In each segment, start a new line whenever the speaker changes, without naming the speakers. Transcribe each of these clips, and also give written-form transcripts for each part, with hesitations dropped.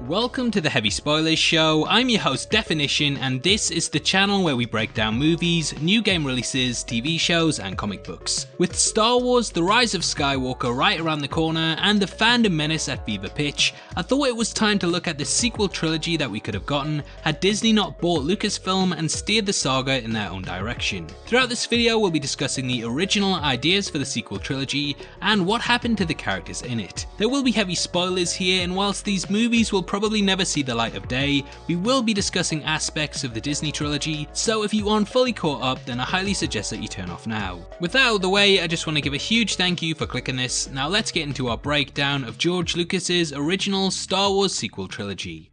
Welcome to the Heavy Spoilers Show. I'm your host Definition, and this is the channel where we break down movies, new game releases, TV shows and comic books. With Star Wars: The Rise of Skywalker right around the corner and the Fandom Menace at fever pitch, I thought it was time to look at the sequel trilogy that we could have gotten had Disney not bought Lucasfilm and steered the saga in their own direction. Throughout this video we'll be discussing the original ideas for the sequel trilogy and what happened to the characters in it. There will be heavy spoilers here, and whilst these movies will probably never see the light of day, we will be discussing aspects of the Disney Trilogy, so if you aren't fully caught up then I highly suggest that you turn off now. With that out of the way, I just want to give a huge thank you for clicking this. Now let's get into our breakdown of George Lucas's original Star Wars sequel trilogy.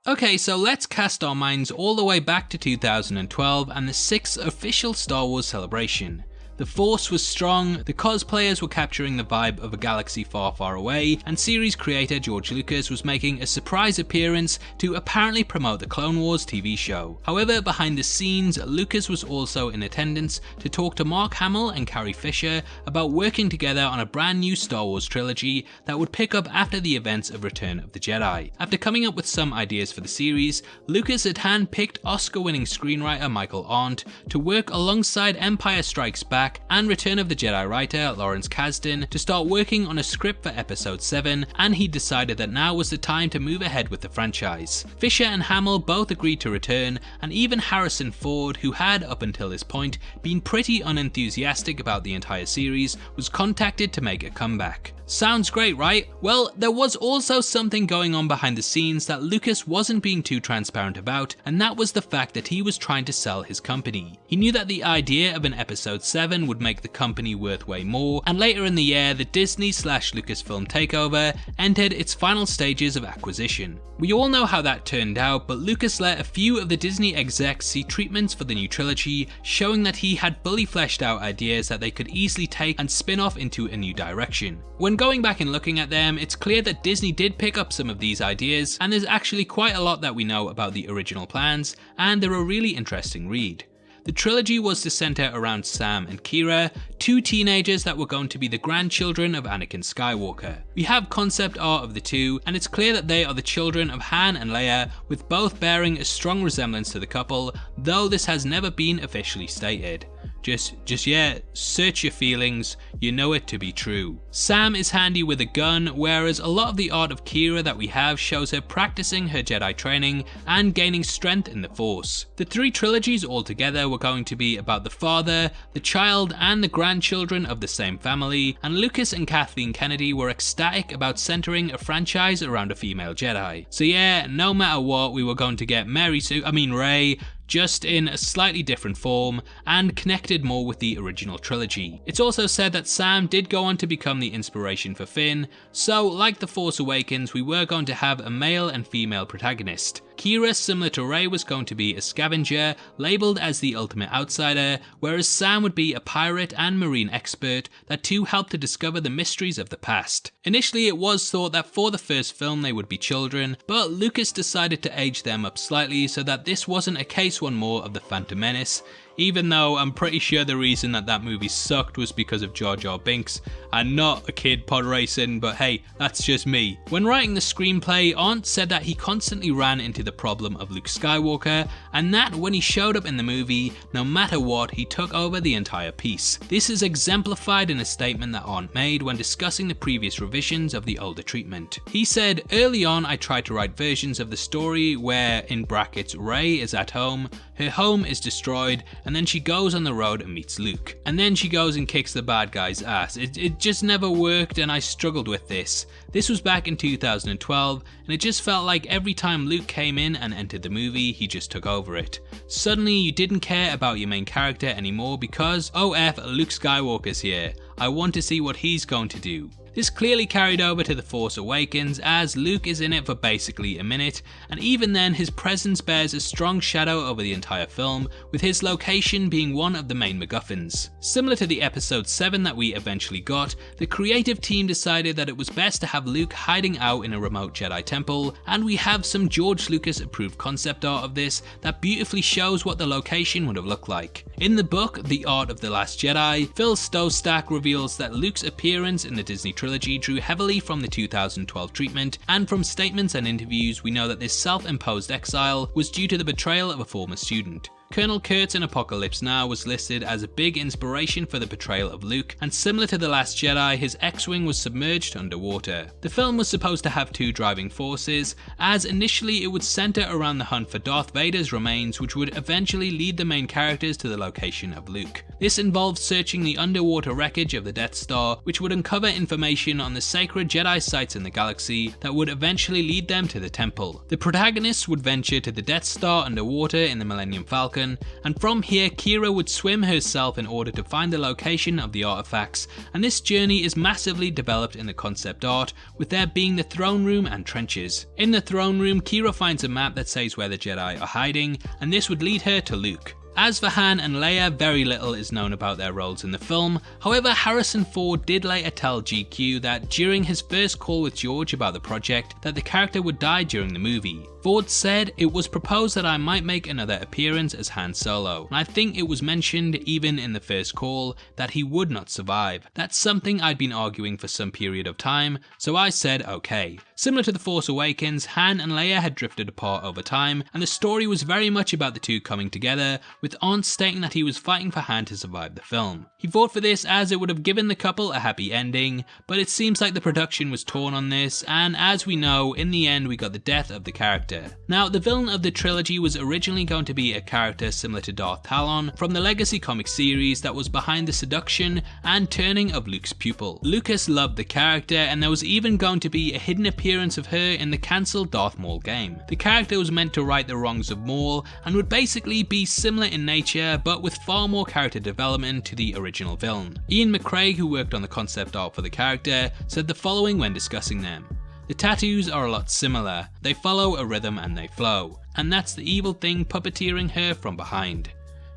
Okay, so let's cast our minds all the way back to 2012 and the 6th official Star Wars celebration. The Force was strong, the cosplayers were capturing the vibe of a galaxy far, far away, and series creator George Lucas was making a surprise appearance to apparently promote the Clone Wars TV show. However, behind the scenes, Lucas was also in attendance to talk to Mark Hamill and Carrie Fisher about working together on a brand new Star Wars trilogy that would pick up after the events of Return of the Jedi. After coming up with some ideas for the series, Lucas had hand-picked Oscar-winning screenwriter Michael Arndt to work alongside Empire Strikes Back and Return of the Jedi writer Lawrence Kasdan to start working on a script for episode 7, and he decided that now was the time to move ahead with the franchise. Fisher and Hamill both agreed to return, and even Harrison Ford, who had up until this point been pretty unenthusiastic about the entire series, was contacted to make a comeback. Sounds great, right? Well, there was also something going on behind the scenes that Lucas wasn't being too transparent about, and that was the fact that he was trying to sell his company. He knew that the idea of an episode 7 would make the company worth way more, and later in the year the Disney/Lucasfilm takeover entered its final stages of acquisition. We all know how that turned out, but Lucas let a few of the Disney execs see treatments for the new trilogy, showing that he had fully fleshed out ideas that they could easily take and spin off into a new direction. When going back and looking at them, it's clear that Disney did pick up some of these ideas, and there's actually quite a lot that we know about the original plans, and they're a really interesting read. The trilogy was to centre around Sam and Qi'ra, two teenagers that were going to be the grandchildren of Anakin Skywalker. We have concept art of the two, and it's clear that they are the children of Han and Leia, with both bearing a strong resemblance to the couple, though this has never been officially stated. Just yeah, search your feelings, you know it to be true. Sam is handy with a gun, whereas a lot of the art of Qi'ra that we have shows her practicing her Jedi training and gaining strength in the Force. The three trilogies altogether were going to be about the father, the child and the grandchildren of the same family, and Lucas and Kathleen Kennedy were ecstatic about centering a franchise around a female Jedi. So yeah, no matter what, we were going to get Rey, just in a slightly different form and connected more with the original trilogy. It's also said that Sam did go on to become the inspiration for Finn, so like The Force Awakens, we were going to have a male and female protagonist. Qi'ra, similar to Rey, was going to be a scavenger, labelled as the ultimate outsider, whereas Sam would be a pirate and marine expert that two helped to discover the mysteries of the past. Initially it was thought that for the first film they would be children, but Lucas decided to age them up slightly so that this wasn't a case one more of the Phantom Menace, even though I'm pretty sure the reason that movie sucked was because of Jar Jar Binks and not a kid pod racing, but hey, that's just me. When writing the screenplay, Arndt said that he constantly ran into the problem of Luke Skywalker, and that when he showed up in the movie, no matter what, he took over the entire piece. This is exemplified in a statement that Arndt made when discussing the previous revisions of the older treatment. He said, "Early on I tried to write versions of the story where, in brackets, Rey is at home, her home is destroyed, and then she goes on the road and meets Luke. And then she goes and kicks the bad guy's ass. It just never worked, and I struggled with this. This was back in 2012, and it just felt like every time Luke came in and entered the movie, he just took over it. Suddenly you didn't care about your main character anymore because, oh F, Luke Skywalker's here. I want to see what he's going to do." This clearly carried over to The Force Awakens, as Luke is in it for basically a minute, and even then his presence bears a strong shadow over the entire film, with his location being one of the main MacGuffins. Similar to the episode 7 that we eventually got, the creative team decided that it was best to have Luke hiding out in a remote Jedi temple, and we have some George Lucas approved concept art of this that beautifully shows what the location would have looked like. In the book, The Art of the Last Jedi, Phil Stowstack reveals that Luke's appearance in the Disney trilogy drew heavily from the 2012 treatment, and from statements and interviews we know that this self-imposed exile was due to the betrayal of a former student. Colonel Kurtz in Apocalypse Now was listed as a big inspiration for the portrayal of Luke, and similar to The Last Jedi, his X-Wing was submerged underwater. The film was supposed to have two driving forces, as initially it would centre around the hunt for Darth Vader's remains, which would eventually lead the main characters to the location of Luke. This involved searching the underwater wreckage of the Death Star, which would uncover information on the sacred Jedi sites in the galaxy that would eventually lead them to the temple. The protagonists would venture to the Death Star underwater in the Millennium Falcon, and from here Kira would swim herself in order to find the location of the artifacts, and this journey is massively developed in the concept art, with there being the throne room and trenches. In the throne room, Kira finds a map that says where the Jedi are hiding, and this would lead her to Luke. As for Han and Leia, very little is known about their roles in the film. However, Harrison Ford did later tell GQ that during his first call with George about the project, that the character would die during the movie. Ford said, "It was proposed that I might make another appearance as Han Solo, and I think it was mentioned even in the first call that he would not survive. That's something I'd been arguing for some period of time, so I said okay." Similar to The Force Awakens, Han and Leia had drifted apart over time, and the story was very much about the two coming together, with Aunt stating that he was fighting for Han to survive the film. He fought for this as it would have given the couple a happy ending, but it seems like the production was torn on this, and as we know, in the end we got the death of the character. Now, the villain of the trilogy was originally going to be a character similar to Darth Talon from the Legacy comic series that was behind the seduction and turning of Luke's pupil. Lucas loved the character, and there was even going to be a hidden appearance of her in the cancelled Darth Maul game. The character was meant to right the wrongs of Maul and would basically be similar in nature, but with far more character development to the original villain. Ian McCraig, who worked on the concept art for the character, said the following when discussing them. "The tattoos are a lot similar, they follow a rhythm and they flow, and that's the evil thing puppeteering her from behind."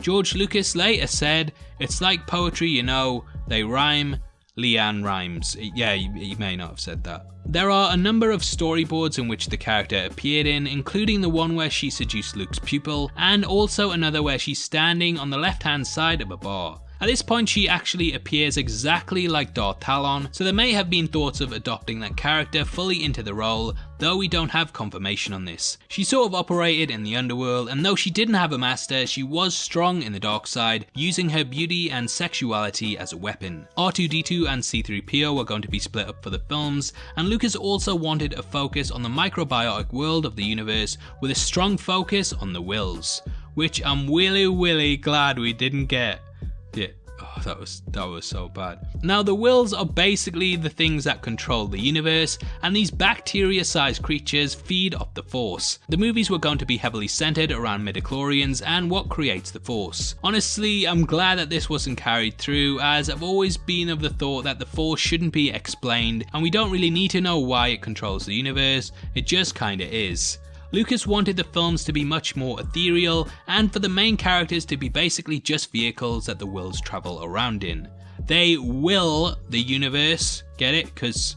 George Lucas later said, "It's like poetry, you know, they rhyme, Leanne rhymes." Yeah, he may not have said that. There are a number of storyboards in which the character appeared in, including the one where she seduced Luke's pupil, and also another where she's standing on the left hand side of a bar. At this point she actually appears exactly like Darth Talon, so there may have been thoughts of adopting that character fully into the role, though we don't have confirmation on this. She sort of operated in the underworld, and though she didn't have a master, she was strong in the dark side, using her beauty and sexuality as a weapon. R2-D2 and C-3PO were going to be split up for the films, and Lucas also wanted a focus on the microbiotic world of the universe with a strong focus on the wills, which I'm really glad we didn't get. Yeah. Oh, that was so bad. Now, the wills are basically the things that control the universe, and these bacteria-sized creatures feed off the Force. The movies were going to be heavily centered around midichlorians and what creates the Force. Honestly, I'm glad that this wasn't carried through, as I've always been of the thought that the Force shouldn't be explained, and we don't really need to know why it controls the universe, it just kinda is. Lucas wanted the films to be much more ethereal, and for the main characters to be basically just vehicles that the wills travel around in. They will the universe, get it? Because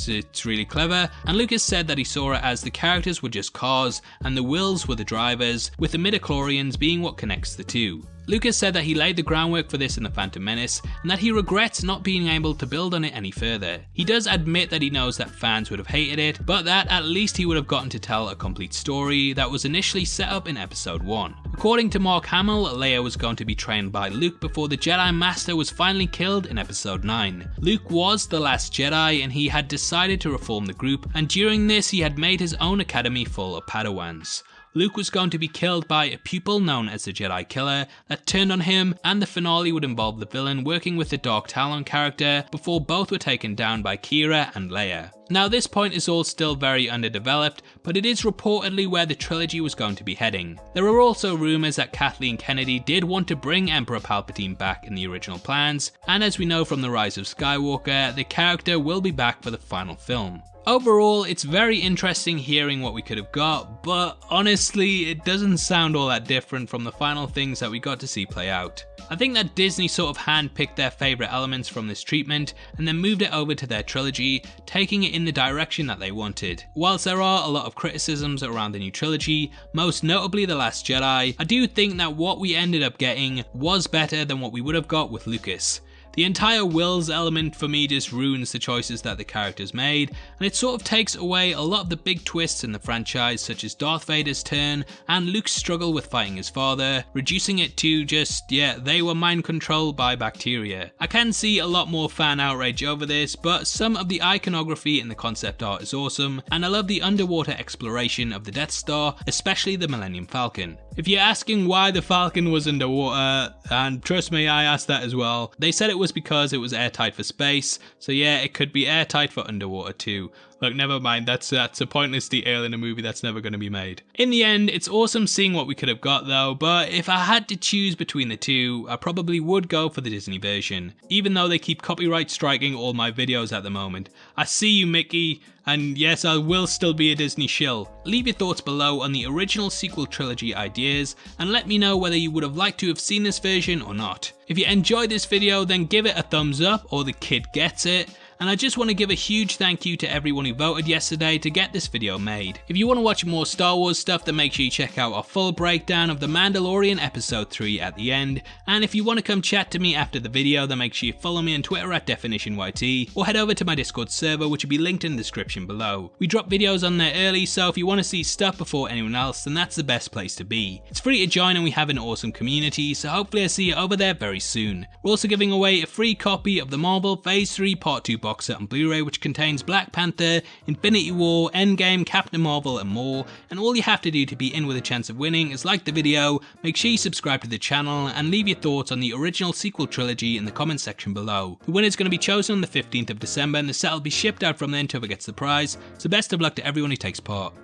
it's really clever, and Lucas said that he saw it as the characters were just cars and the wills were the drivers, with the midichlorians being what connects the two. Lucas said that he laid the groundwork for this in the Phantom Menace, and that he regrets not being able to build on it any further. He does admit that he knows that fans would have hated it, but that at least he would have gotten to tell a complete story that was initially set up in episode 1. According to Mark Hamill, Leia was going to be trained by Luke before the Jedi Master was finally killed in episode 9. Luke was the last Jedi, and he had decided to reform the group, and during this he had made his own academy full of Padawans. Luke was going to be killed by a pupil known as the Jedi Killer that turned on him, and the finale would involve the villain working with the Dark Talon character before both were taken down by Kira and Leia. Now, this point is all still very underdeveloped, but it is reportedly where the trilogy was going to be heading. There are also rumours that Kathleen Kennedy did want to bring Emperor Palpatine back in the original plans, and as we know from The Rise of Skywalker, the character will be back for the final film. Overall, it's very interesting hearing what we could have got, but honestly, it doesn't sound all that different from the final things that we got to see play out. I think that Disney sort of handpicked their favourite elements from this treatment and then moved it over to their trilogy, taking it in the direction that they wanted. Whilst there are a lot of criticisms around the new trilogy, most notably The Last Jedi, I do think that what we ended up getting was better than what we would have got with Lucas. The entire wills element for me just ruins the choices that the characters made, and it sort of takes away a lot of the big twists in the franchise, such as Darth Vader's turn and Luke's struggle with fighting his father, reducing it to just, yeah, they were mind controlled by bacteria. I can see a lot more fan outrage over this, but some of the iconography in the concept art is awesome, and I love the underwater exploration of the Death Star, especially the Millennium Falcon. If you're asking why the Falcon was underwater, and trust me, I asked that as well, they said it was because it was airtight for space, so yeah, it could be airtight for underwater too. Look, never mind, that's a pointless detail in a movie that's never going to be made. In the end, it's awesome seeing what we could have got though, but if I had to choose between the two, I probably would go for the Disney version, even though they keep copyright striking all my videos at the moment. I see you, Mickey, and yes, I will still be a Disney shill. Leave your thoughts below on the original sequel trilogy ideas, and let me know whether you would have liked to have seen this version or not. If you enjoyed this video, then give it a thumbs up, or the kid gets it. And I just want to give a huge thank you to everyone who voted yesterday to get this video made. If you want to watch more Star Wars stuff, then make sure you check out our full breakdown of The Mandalorian Episode 3 at the end. And if you want to come chat to me after the video, then make sure you follow me on Twitter at DefinitionYT, or head over to my Discord server, which will be linked in the description below. We drop videos on there early, so if you want to see stuff before anyone else, then that's the best place to be. It's free to join and we have an awesome community, so hopefully I see you over there very soon. We're also giving away a free copy of the Marvel Phase 3 Part 2 box set on Blu-ray, which contains Black Panther, Infinity War, Endgame, Captain Marvel and more, and all you have to do to be in with a chance of winning is like the video, make sure you subscribe to the channel, and leave your thoughts on the original sequel trilogy in the comment section below. The winner is going to be chosen on the 15th of December and the set will be shipped out from then to whoever gets the prize, so best of luck to everyone who takes part.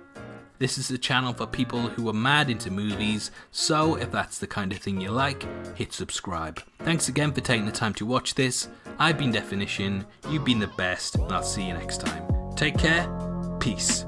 This is a channel for people who are mad into movies, so if that's the kind of thing you like, hit subscribe. Thanks again for taking the time to watch this. I've been Definition, you've been the best, and I'll see you next time. Take care, peace.